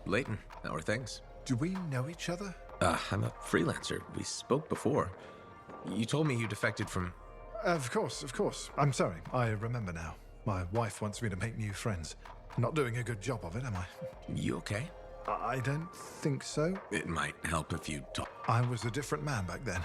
Leighton, how are things? Do we know each other? I'm a freelancer. We spoke before. You told me you defected from... Of course. I'm sorry, I remember now. My wife wants me to make new friends. Not doing a good job of it, am I? You okay? I don't think so. It might help if you talk. I was a different man back then.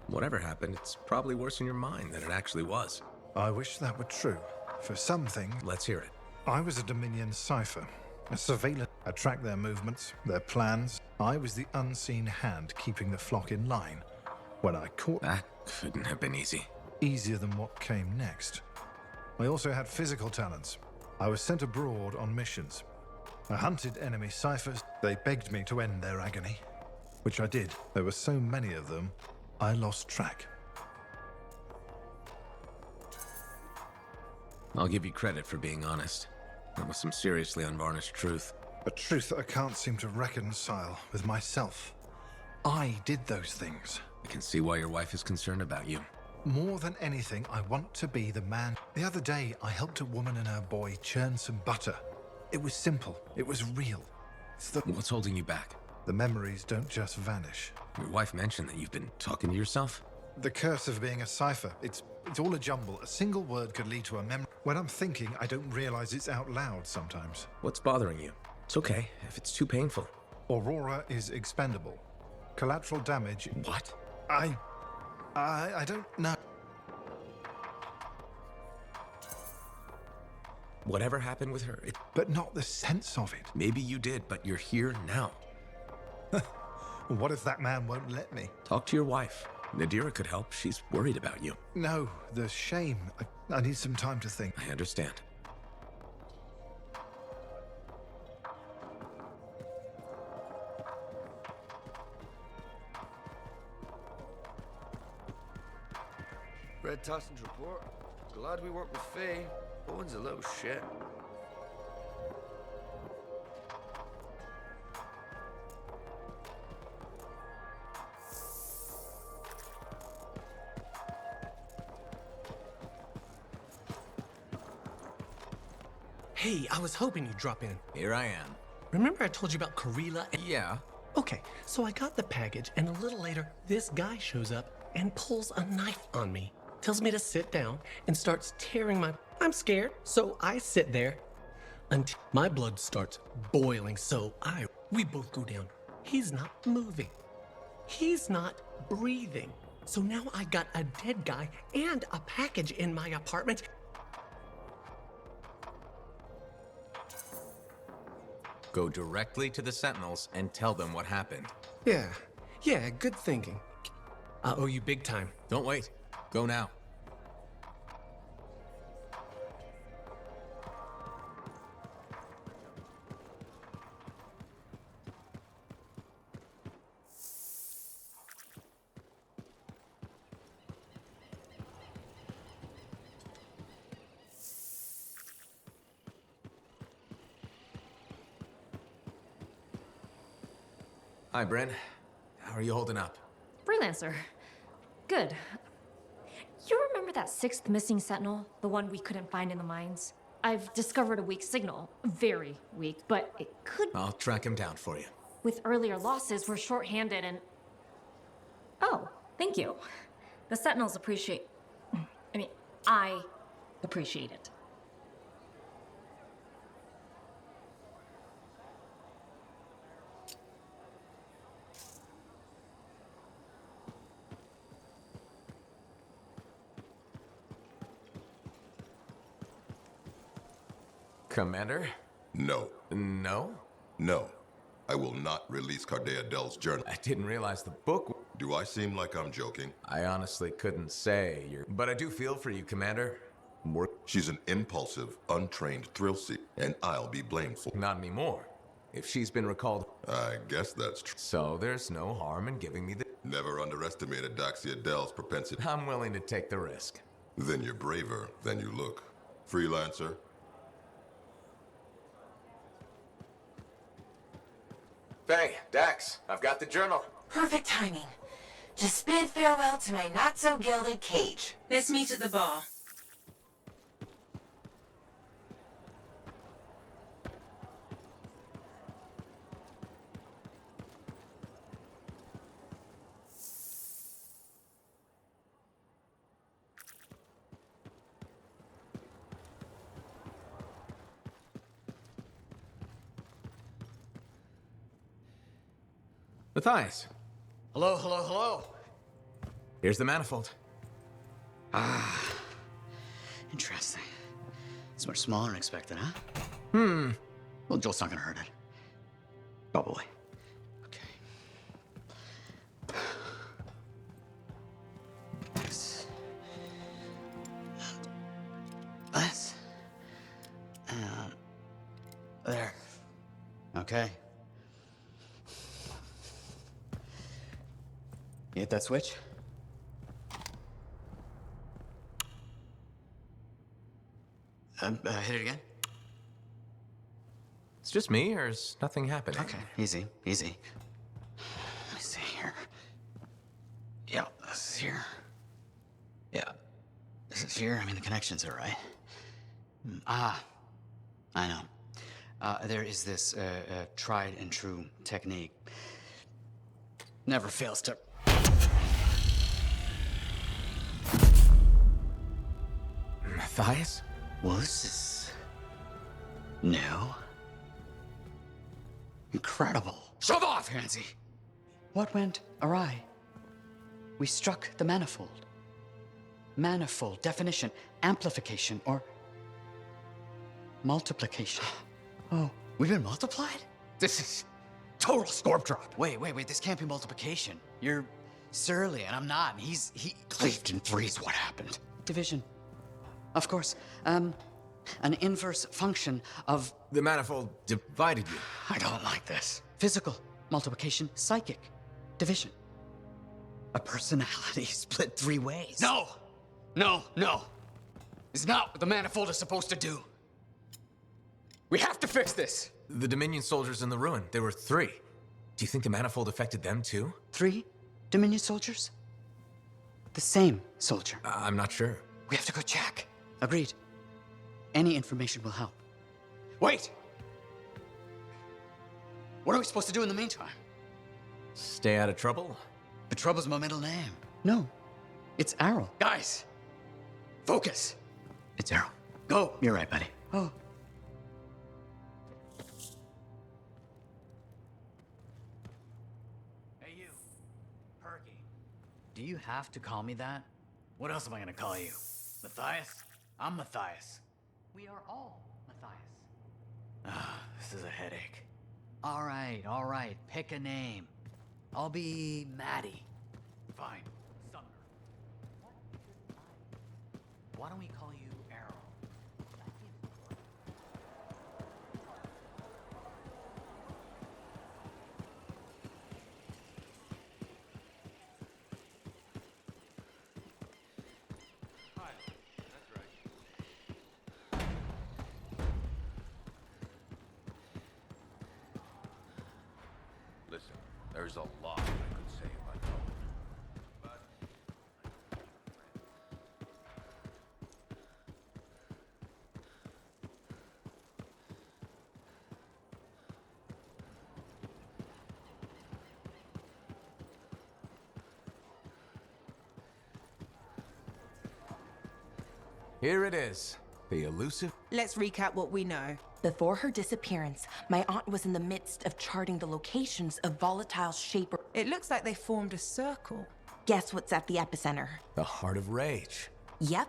Whatever happened, it's probably worse in your mind than it actually was. I wish that were true. For some things, Let's hear it. I was a Dominion cipher, a surveillance. I tracked their movements, their plans. I was the unseen hand keeping the flock in line. When I caught... That couldn't have been easy. Easier than what came next. I also had physical talents. I was sent abroad on missions. I hunted enemy ciphers. They begged me to end their agony, which I did. There were so many of them, I lost track. I'll give you credit for being honest. That was some seriously unvarnished truth. A truth that I can't seem to reconcile with myself. I did those things. I can see why your wife is concerned about you. More than anything, I want to be the man. The other day, I helped a woman and her boy churn some butter. It was simple. It was real. What's holding you back? The memories don't just vanish. Your wife mentioned that you've been talking to yourself? The curse of being a cipher. It's all a jumble. A single word could lead to a memory. When I'm thinking, I don't realize it's out loud sometimes. What's bothering you? It's okay, if it's too painful. Aurora is expendable. Collateral damage... What? I don't know. Whatever happened with her, But not the sense of it. maybe you did, but you're here now. What if that man won't let me? Talk to your wife. Nadira could help. She's worried about you. No, the shame. I need some time to think. I understand. Red Tossins report. Glad we worked with Faye. Owen's a little shit. Hey, I was hoping you'd drop in. Here I am. Remember I told you about Karila? Yeah. Okay, so I got the package, and a little later, this guy shows up and pulls a knife on me. Tells me to sit down and starts tearing my... I'm scared, so I sit there until my blood starts boiling, so we both go down. He's not moving. He's not breathing. So now I got a dead guy and a package in my apartment. Go directly to the Sentinels and tell them what happened. Yeah, good thinking. I owe you big time. Don't wait. Go now. Hi, Bryn. How are you holding up? Freelancer. Good. You remember that sixth missing sentinel? The one we couldn't find in the mines? I've discovered a weak signal. Very weak, but it could... I'll track him down for you. With earlier losses, we're short-handed and... Oh, thank you. The sentinels appreciate... I appreciate it. Commander? No. No? No. I will not release Cardea Dell's journal. I didn't realize the book... Do I seem like I'm joking? I honestly couldn't say you're... But I do feel for you, Commander. She's an impulsive, untrained thrill seeker, and I'll be blamed for. Not anymore. If she's been recalled... I guess that's true. So there's no harm in giving me the... Never underestimated Daxia Dell's propensity. I'm willing to take the risk. Then you're braver than you look. Freelancer. Faye, Dax, I've got the journal. Perfect timing. Just bid farewell to my not-so-gilded cage. Let's meet at the bar. Matthias, Hello, hello, hello. here's the manifold. Interesting. It's much smaller than expected, huh? Well, Joel's not gonna hurt it. Probably. Okay. This. This. And there. Okay. You hit that switch? Hit it again? It's just me, or is nothing happening? Okay, easy, easy. Let me see here. Yeah, this is here. Yeah, this is here. I mean, the connections are right. I know. There is this tried and true technique. Never fails to. Matthias? Well, this is new. Incredible. Shove off, Hansi! What went awry? We struck the manifold. Manifold, definition, amplification, or multiplication. Oh, we've been multiplied? This is total scorp drop. Wait, this can't be multiplication. You're surly, and I'm not, and he cleaved in threes. What happened? Division. Of course. An inverse function of... The manifold divided you. I don't like this. Physical multiplication, psychic division. A personality split three ways. No! It's not what the manifold is supposed to do. We have to fix this. The Dominion soldiers in the ruin, there were 3. Do you think the manifold affected them too? 3 Dominion soldiers? The same soldier. I'm not sure. We have to go check. Agreed. Any information will help. Wait! What are we supposed to do in the meantime? Stay out of trouble? The Trouble's my middle name. No, it's Arrow. Guys, focus. It's Arrow. Go. You're right, buddy. Oh. Hey, you. Perky. Do you have to call me that? What else am I gonna call you? Matthias? I'm Matthias. We are all Matthias. This is a headache. All right. Pick a name. I'll be Maddie. Fine. Sumner. Why don't we call you Arrow? Listen, there's a lot I could say about Cohen. But Here it is. The elusive... Let's recap what we know. Before her disappearance, my aunt was in the midst of charting the locations of volatile shaper. It looks like they formed a circle. Guess what's at the epicenter? The Heart of Rage. Yep.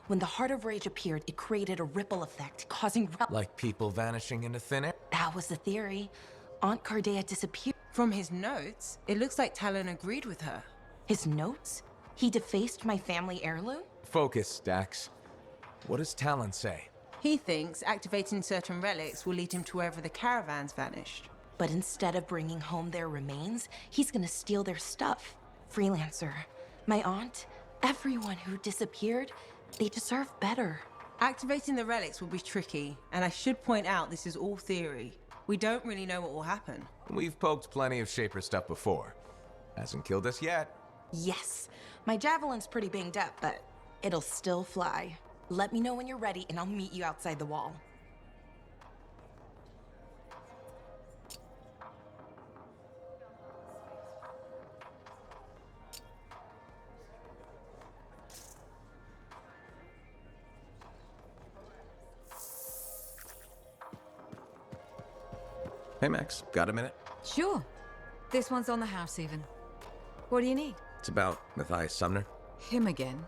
When the Heart of Rage appeared, it created a ripple effect, causing... Like people vanishing into thin air? That was the theory. Aunt Cardea disappeared. From his notes, it looks like Talon agreed with her. His notes? He defaced my family heirloom? Focus, Dax. What does Talon say? He thinks activating certain relics will lead him to wherever the caravans vanished. But instead of bringing home their remains, he's gonna steal their stuff. Freelancer, my aunt, everyone who disappeared, they deserve better. Activating the relics will be tricky, and I should point out this is all theory. We don't really know what will happen. We've poked plenty of Shaper stuff before. Hasn't killed us yet. Yes, my javelin's pretty banged up, but it'll still fly. Let me know when you're ready, and I'll meet you outside the wall. Hey, Max, got a minute? Sure. This one's on the house, even. What do you need? It's about Matthias Sumner. Him again?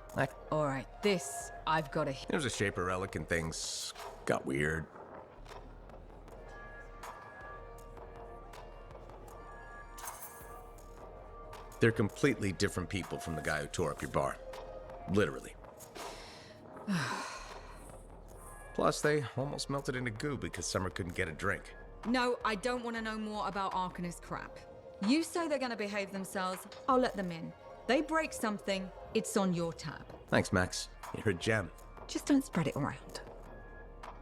All right, this I've got to... There's a Shaper relic and things got weird. They're completely different people from the guy who tore up your bar. Literally. Plus, they almost melted into goo because Summer couldn't get a drink. No, I don't want to know more about Arcanist crap. You say they're going to behave themselves, I'll let them in. They break something, it's on your tab. Thanks, Max. You're a gem. Just don't spread it around.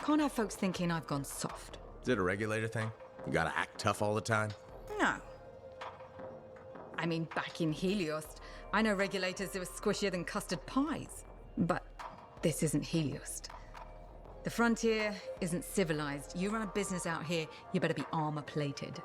Can't have folks thinking I've gone soft. Is it a regulator thing? You gotta act tough all the time? No. I mean, back in Helios, I know regulators that were squishier than custard pies. But this isn't Helios. The frontier isn't civilized. You run a business out here, you better be armor-plated.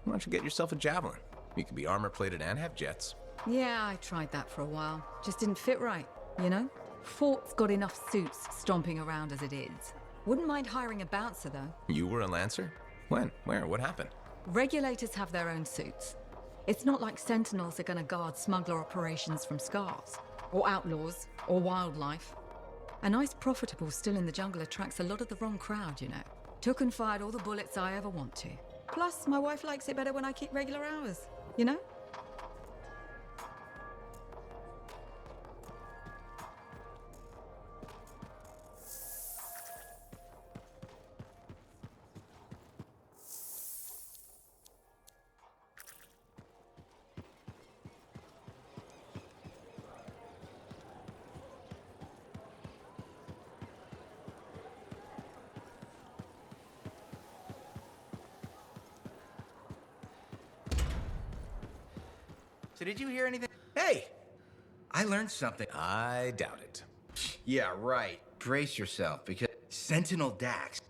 Why don't you get yourself a javelin? You can be armor-plated and have jets. Yeah, I tried that for a while. Just didn't fit right, you know? Fort's got enough suits stomping around as it is. Wouldn't mind hiring a bouncer, though. You were a Lancer? When? Where? What happened? Regulators have their own suits. It's not like Sentinels are gonna guard smuggler operations from scars, or outlaws, or wildlife. A nice profitable still in the jungle attracts a lot of the wrong crowd, you know. Took and fired all the bullets I ever want to. Plus, my wife likes it better when I keep regular hours, you know? So did you hear anything? Hey! I learned something. I doubt it. Yeah, right. Brace yourself, because Sentinel Dax.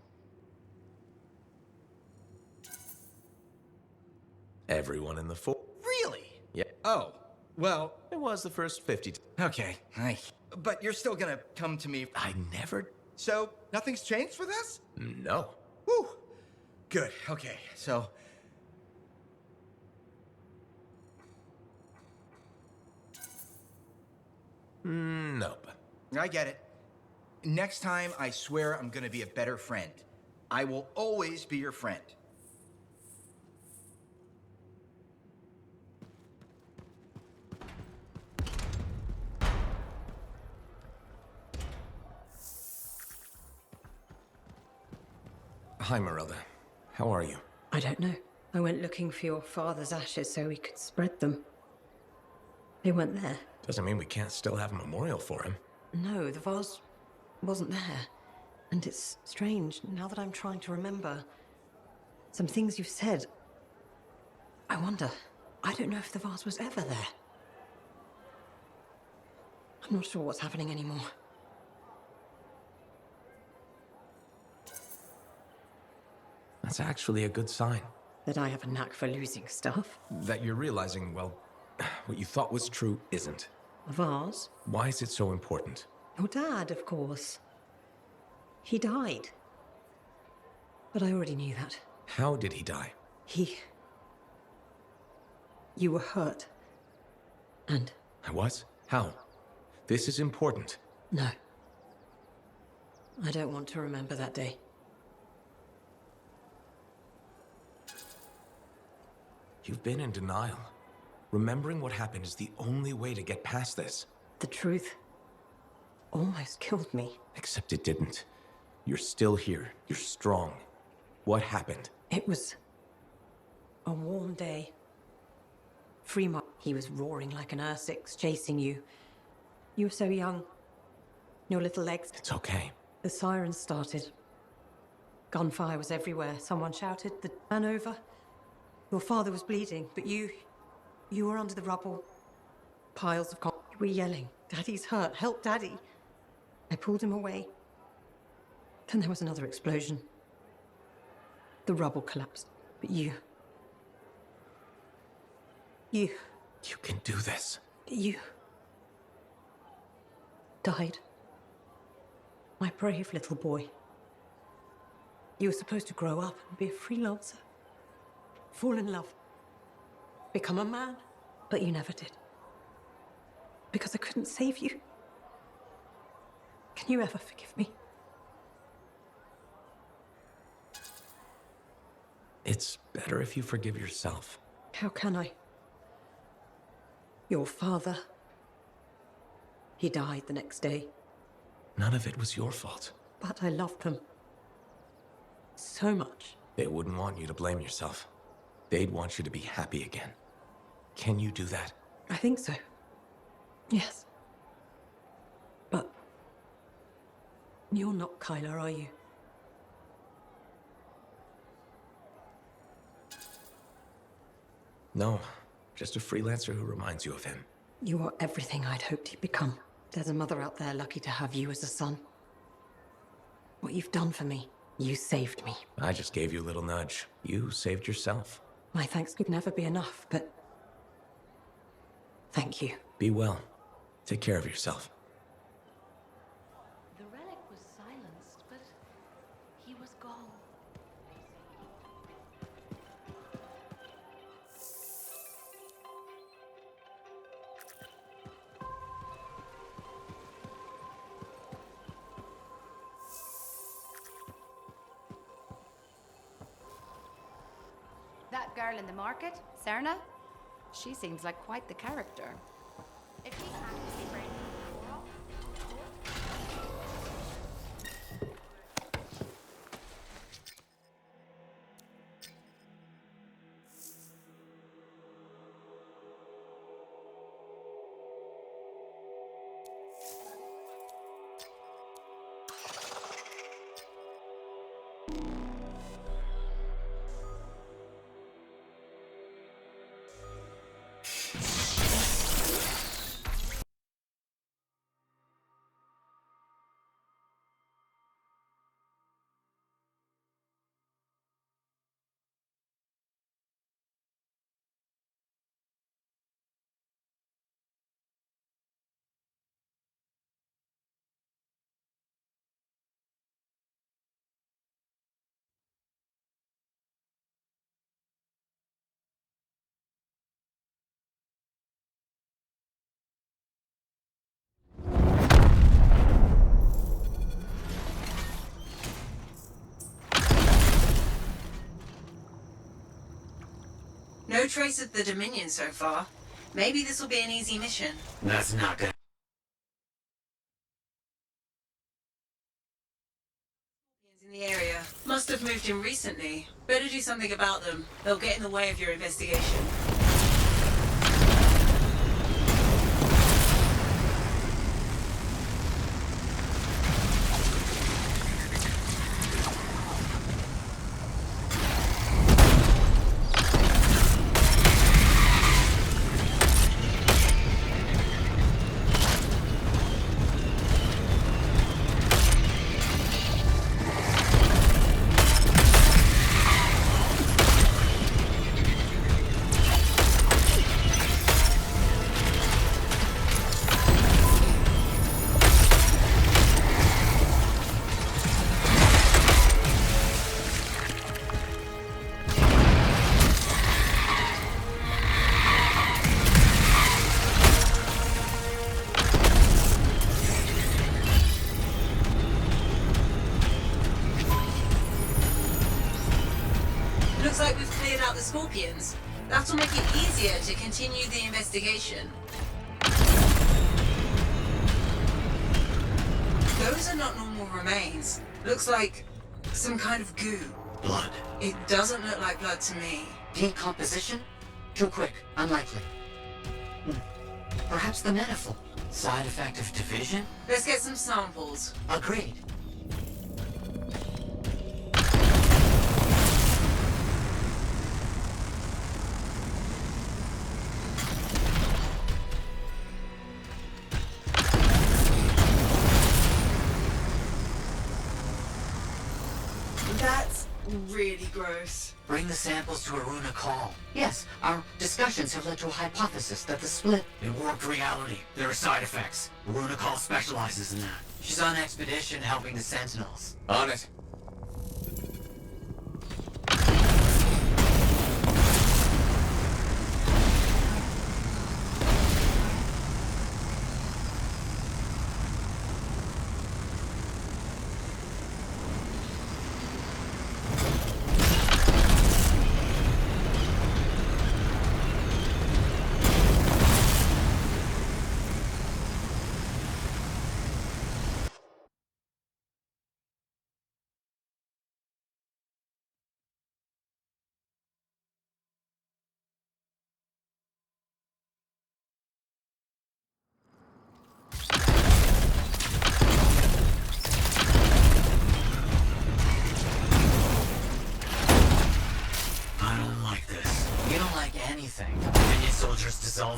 Everyone in the fort. Really? Yeah. Oh, well... It was the first 50. Okay, but you're still gonna come to me... I never... So, nothing's changed with us? No. Whew. Good, okay, so... Nope. I get it. Next time, I swear I'm gonna be a better friend. I will always be your friend. Hi, Marilla. How are you? I don't know. I went looking for your father's ashes so we could spread them. They weren't there. Doesn't mean we can't still have a memorial for him. No, the vase wasn't there. And it's strange, now that I'm trying to remember some things you've said. I wonder, I don't know if the vase was ever there. I'm not sure what's happening anymore. That's actually a good sign. That I have a knack for losing stuff. That you're realizing, well, what you thought was true isn't. A vase? Why is it so important? Your dad, of course. He died. But I already knew that. How did he die? You were hurt. And... I was? How? This is important. No. I don't want to remember that day. You've been in denial. Remembering what happened is the only way to get past this. The truth almost killed me. Except it didn't. You're still here. You're strong. What happened? It was a warm day. Fremont, he was roaring like an Ursix, chasing you. You were so young. Your little legs. It's okay. The sirens started. Gunfire was everywhere. Someone shouted, the turn over. Your father was bleeding, but you were under the rubble. Piles of concrete. You were yelling, Daddy's hurt, help Daddy. I pulled him away. Then there was another explosion. The rubble collapsed, but you can do this. You died. My brave little boy. You were supposed to grow up and be a freelancer. Fall in love. Become a man. But you never did. Because I couldn't save you. Can you ever forgive me? It's better if you forgive yourself. How can I? Your father. He died the next day. None of it was your fault. But I loved them. So much. They wouldn't want you to blame yourself. They'd want you to be happy again. Can you do that? I think so. Yes. But you're not Kyla, are you? No, just a freelancer who reminds you of him. You are everything I'd hoped you'd become. There's a mother out there lucky to have you as a son. What you've done for me, you saved me. I just gave you a little nudge. You saved yourself. My thanks could never be enough, but thank you. Be well. Take care of yourself. The relic was silenced, but he was gone. That girl in the market, Serna? She seems like quite the character. If he actually brings No trace of the Dominion so far. Maybe this will be an easy mission. That's not good. In the area. Must have moved in recently. Better do something about them. They'll get in the way of your investigation. Looks like we've cleared out the Scorpions. That'll make it easier to continue the investigation. Those are not normal remains. Looks like some kind of goo. Blood. It doesn't look like blood to me. Decomposition? Too quick. Unlikely. Perhaps the metaphor. Side effect of division? Let's get some samples. Agreed. That's really gross. Bring the samples to Aruna Call. Yes, our discussions have led to a hypothesis that the split... In warped reality, there are side effects. Aruna Call specializes in that. She's on expedition helping the Sentinels. On it.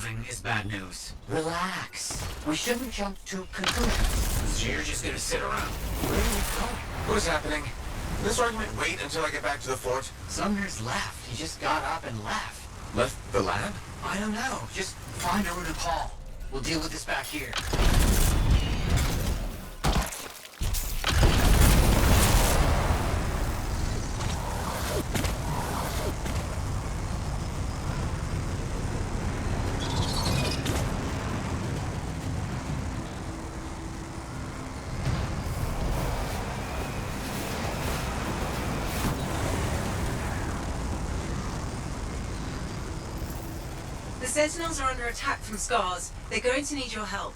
moving is bad news. Relax. We shouldn't jump to conclusions. So you're just gonna sit around. Where are you going? What is happening? This argument wait until I get back to the fort? Sumner's left. He just got up and left. Left the lab? I don't know. Just find a room to call. We'll deal with this back here. The Sentinels are under attack from Scars. They're going to need your help.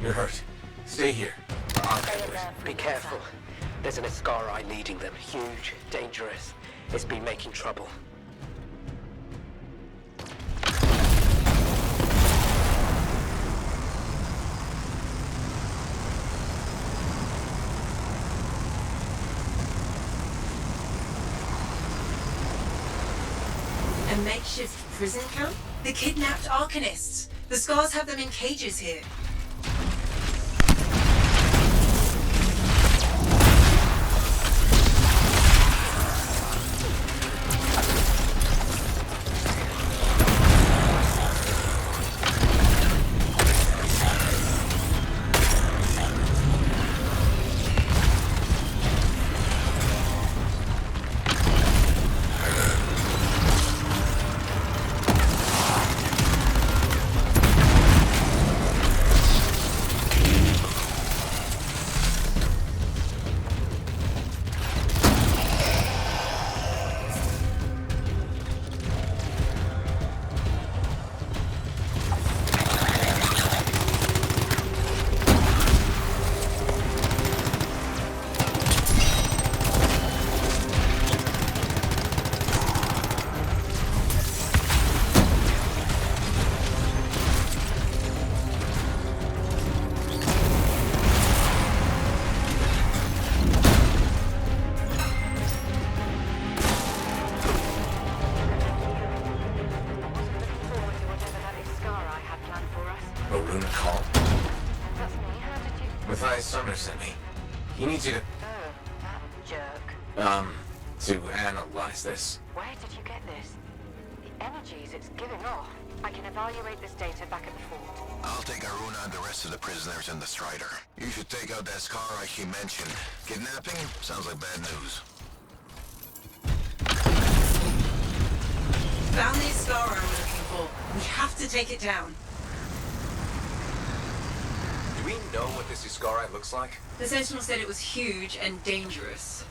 You're hurt. Stay here. Be careful. There's an Ascari leading them. Huge, dangerous. It's been making trouble. A makeshift prison camp? The kidnapped Arcanists. The Scars have them in cages here. Sent me. He needs you to... Jerk. To analyze this. Where did you get this? The energies it's giving off. I can evaluate this data back at the fort. I'll take Aruna and the rest of the prisoners in the Strider. You should take out that Ascari she mentioned. Kidnapping? Sounds like bad news. Found the Ascari we're looking for. We have to take it down. Do we know what this Ascari looks like? The Sentinel said it was huge and dangerous.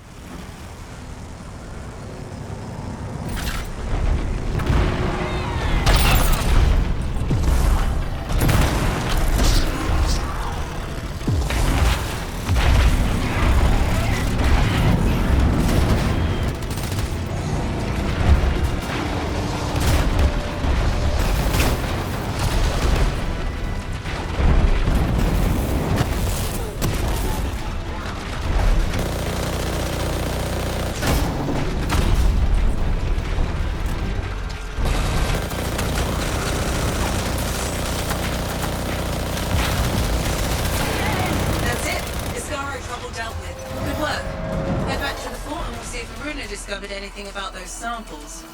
Bruno discovered anything about those samples?